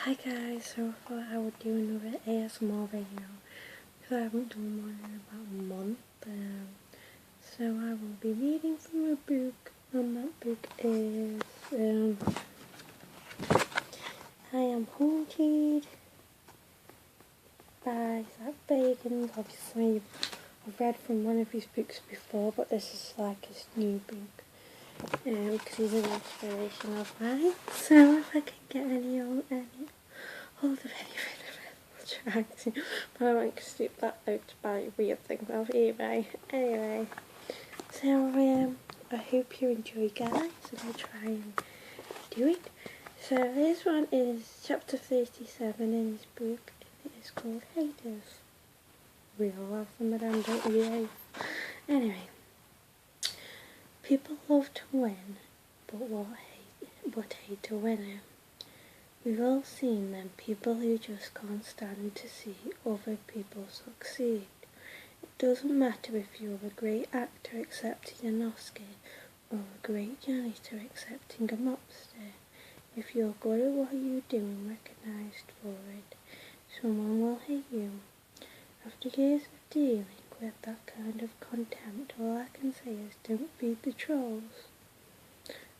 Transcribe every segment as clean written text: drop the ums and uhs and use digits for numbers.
Hi guys, so I thought I would do another ASMR video because I haven't done one in about a month. So I will be reading from a book, and that book is I Am Haunted by Zak Bagans. Obviously I've read from one of his books before, but this is like his new book because he's an inspiration of mine. So if I can get any hold of anything of it, I'll try to, but I won't skip that out to buy weird things off eBay. Anyway, so I hope you enjoy, guys, and I'll try and do it. So this one is chapter 37 in his book, and it is called Haters. We all have some of them, don't we? Anyway, people love to win, but hate a winner. We've all seen them, people who just can't stand to see other people succeed. It doesn't matter if you're a great actor accepting an Oscar or a great janitor accepting a mobster. If you're good at what you do and recognised for it, someone will hate you. After years of dealing with that kind of contempt, all I can say is don't feed the trolls.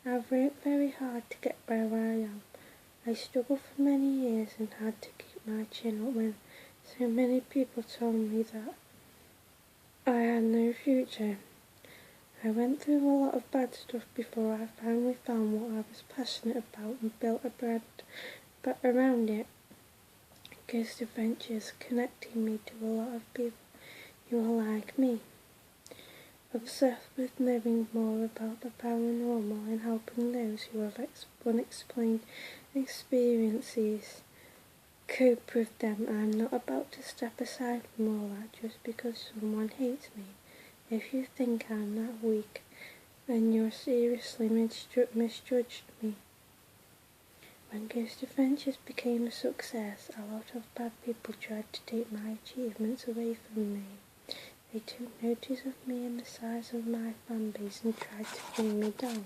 I've worked very hard to get where I am. I struggled for many years and had to keep my chin up when so many people told me that I had no future. I went through a lot of bad stuff before I finally found what I was passionate about and built a brand around it. Ghost Adventures connecting me to a lot of people who are like me, obsessed with knowing more about the paranormal and helping those who have unexplained experiences cope with them. I'm not about to step aside from all that just because someone hates me. If you think I'm that weak, then you're seriously misjudged me. When Ghost Adventures became a success, a lot of bad people tried to take my achievements away from me. They took notice of me and the size of my fanbase and tried to bring me down.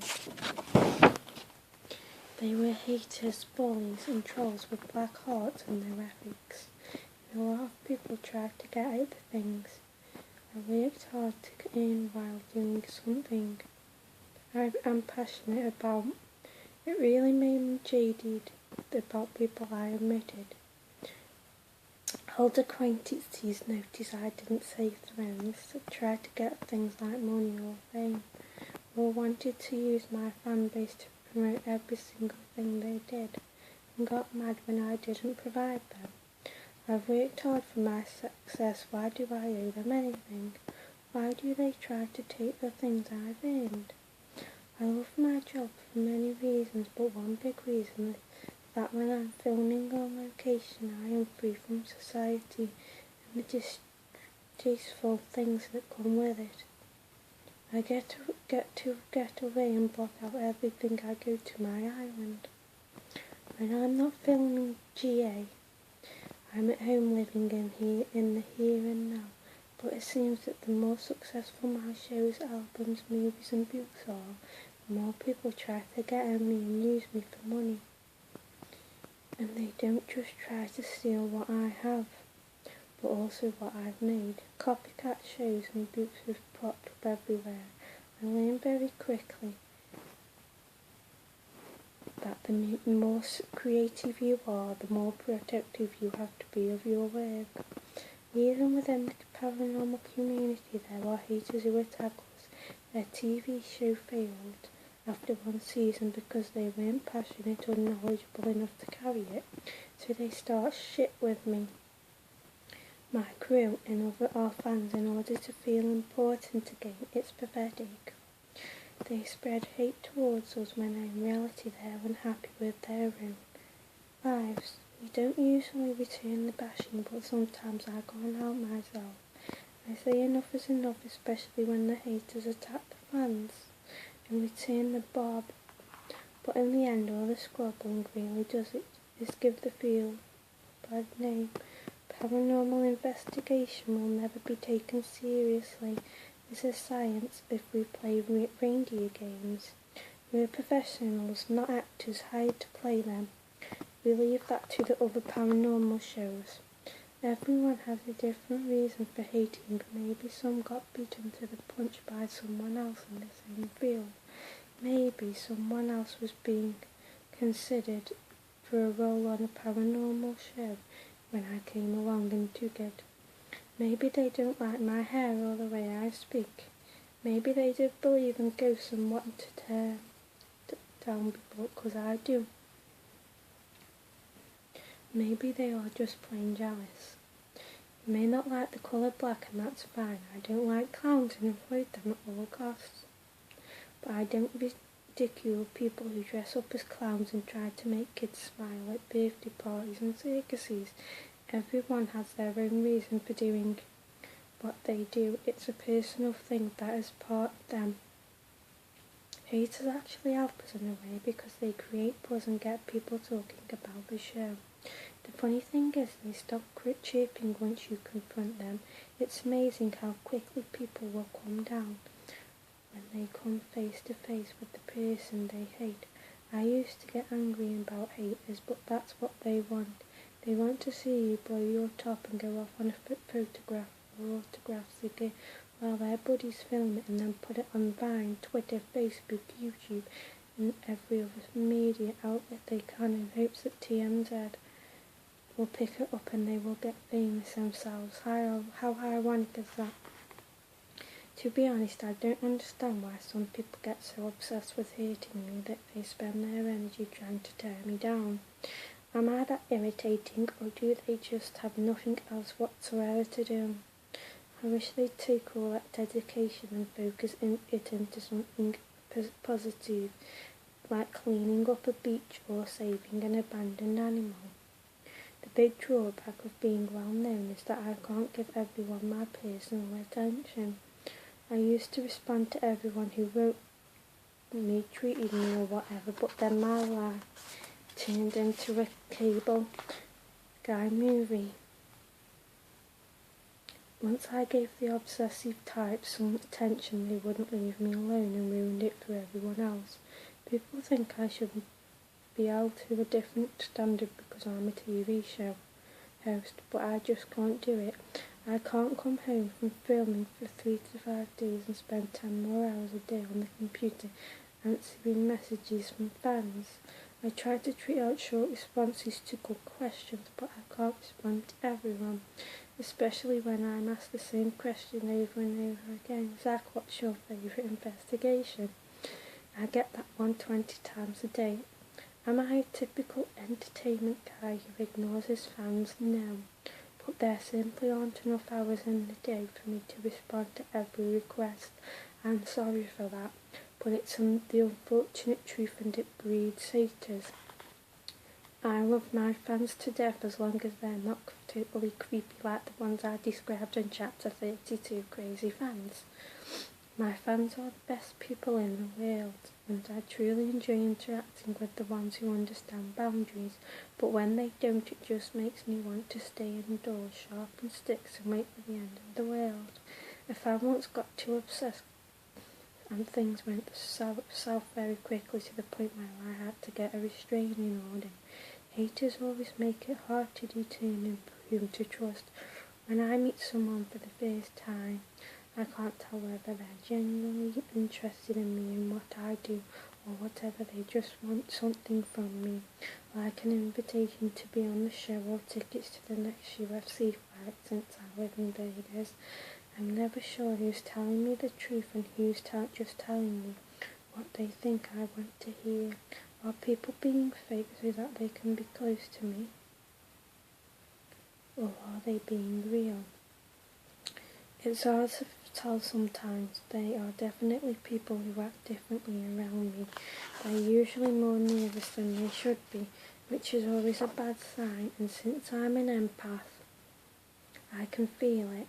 They were haters, bullies and trolls with black hearts and their ethics. And a lot of people tried to get at the things I worked hard to earn while doing something I'm passionate about. It really made me jaded about people I admitted. Old acquaintances noticed I didn't say friends, tried to get things like money or fame, or wanted to use my fan base to promote every single thing they did, and got mad when I didn't provide them. I've worked hard for my success, why do I owe them anything? Why do they try to take the things I've earned? I love my job for many reasons, but one big reason is that when I'm filming on location, I am free from society and the distasteful things that come with it. I get away and block out everything. I go to my island. When I'm not filming GA, I'm at home living in the here and now. But it seems that the more successful my shows, albums, movies and books are, the more people try to get at me and use me for money. And they don't just try to steal what I have, but also what I've made. Copycat shows and books have popped up everywhere. I learned very quickly that the more creative you are, the more protective you have to be of your work. Even within the paranormal community, there are haters who attack us. Their TV show failed after one season because they weren't passionate or knowledgeable enough to carry it, so they start shit with me, my crew and our fans in order to feel important again. It's pathetic. They spread hate towards us when in reality they're unhappy with their own lives. We don't usually return the bashing, but sometimes I can't help myself. I say enough is enough, especially when the haters attack the fans and return the barb. But in the end, all the squabbling really does it is give the field a bad name. Paranormal investigation will never be taken seriously. This is science if we play reindeer games. We're professionals, not actors hired to play them. we leave that to the other paranormal shows. Everyone has a different reason for hating. Maybe some got beaten to the punch by someone else in the same field. Maybe someone else was being considered for a role on a paranormal show when I came along and took it. Maybe they don't like my hair or the way I speak. Maybe they don't believe in ghosts and want to tear down people because I do. Maybe they are just plain jealous. You may not like the colour black and that's fine. I don't like clowns and avoid them at all costs. But I don't ridicule people who dress up as clowns and try to make kids smile at birthday parties and circuses. Everyone has their own reason for doing what they do. It's a personal thing that is part of them. Haters actually help us in a way because they create buzz and get people talking about the show. The funny thing is they stop chirping once you confront them. It's amazing how quickly people will calm down when they come face to face with the person they hate. I used to get angry about haters, but that's what they want. They want to see you blow your top and go off on a photograph or autographs again while their buddies film it and then put it on Vine, Twitter, Facebook, YouTube and every other media outlet they can in hopes that TMZ will pick it up and they will get famous themselves. How ironic is that? To be honest, I don't understand why some people get so obsessed with hating me that they spend their energy trying to tear me down. Am I that irritating, or do they just have nothing else whatsoever to do? I wish they'd take all that dedication and focus it into something positive, like cleaning up a beach or saving an abandoned animal. The big drawback of being well known is that I can't give everyone my personal attention. I used to respond to everyone who wrote me, treated me or whatever, but then my life turned into a cable guy movie. Once I gave the obsessive type some attention, they wouldn't leave me alone and ruined it for everyone else. People think I should be held to a different standard because I'm a TV show host, but I just can't do it. I can't come home from filming for 3 to 5 days and spend 10 more hours a day on the computer answering messages from fans. I try to tweet out short responses to good questions, but I can't respond to everyone, especially when I'm asked the same question over and over again. Zak, what's your favourite investigation? I get that one 20 times a day. Am I a typical entertainment guy who ignores his fans? No. But there simply aren't enough hours in the day for me to respond to every request. I'm sorry for that, but it's the unfortunate truth and it breeds haters. I love my fans to death as long as they're not totally creepy like the ones I described in chapter 32, Crazy Fans. My fans are the best people in the world, and I truly enjoy interacting with the ones who understand boundaries, but when they don't, it just makes me want to stay indoors, sharpen sticks and wait for the end of the world. If I once got too obsessed and things went south very quickly to the point where I had to get a restraining order. Haters always make it hard to determine whom to trust. When I meet someone for the first time, I can't tell whether they're genuinely interested in me and what I do, or whatever they just want something from me, like an invitation to be on the show or tickets to the next UFC fight. Since I live in Vegas, I'm never sure who's telling me the truth and who's just telling me what they think I want to hear. Are people being fake so that they can be close to me? Or are they being real? It's hard to tell sometimes. They are definitely people who act differently around me. They're usually more nervous than they should be, which is always a bad sign, and since I'm an empath, I can feel it.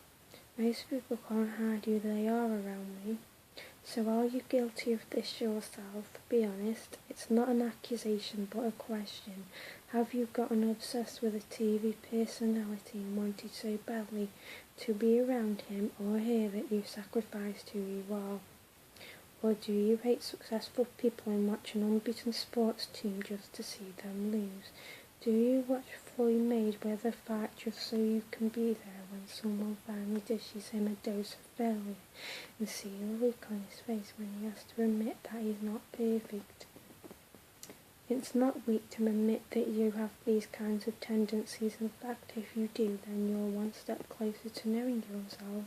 Most people can't hide who they are around me. So are you guilty of this yourself? Be honest. It's not an accusation but a question. Have you gotten obsessed with a TV personality and wanted so badly to be around him or her that you sacrificed who you are? Or do you hate successful people and watch an unbeaten sports team just to see them lose? Do you watch fully made weather fight just so you can be there when someone finally dishes him a dose of failure and see the look on his face when he has to admit that he's not perfect? It's not weak to admit that you have these kinds of tendencies. In fact, if you do, then you're one step closer to knowing yourself.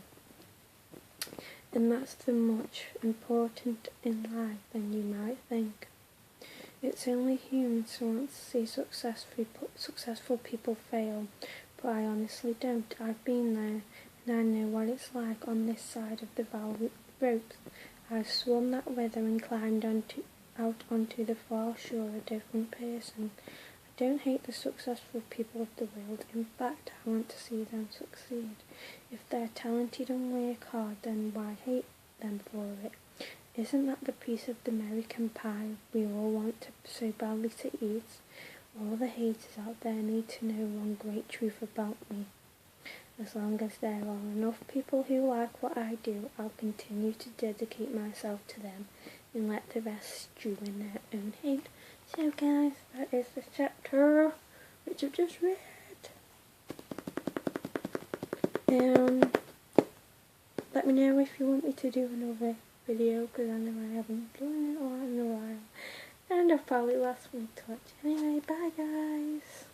And that's the much important in life than you might think. It's only humans who want to see successful people fail, but I honestly don't. I've been there, and I know what it's like on this side of the rope. I've swum that weather and climbed out onto the far shore a different person. I don't hate the successful people of the world. In fact, I want to see them succeed. If they're talented and work hard, then why hate them for it? Isn't that the piece of the American pie we all want so badly to eat? All the haters out there need to know one great truth about me. As long as there are enough people who like what I do, I'll continue to dedicate myself to them and let the rest stew in their own hate. So guys, that is the chapter which I've just read. Let me know if you want me to do another video, because I know I haven't done it in a while, and I've probably lost my touch. Anyway, bye guys.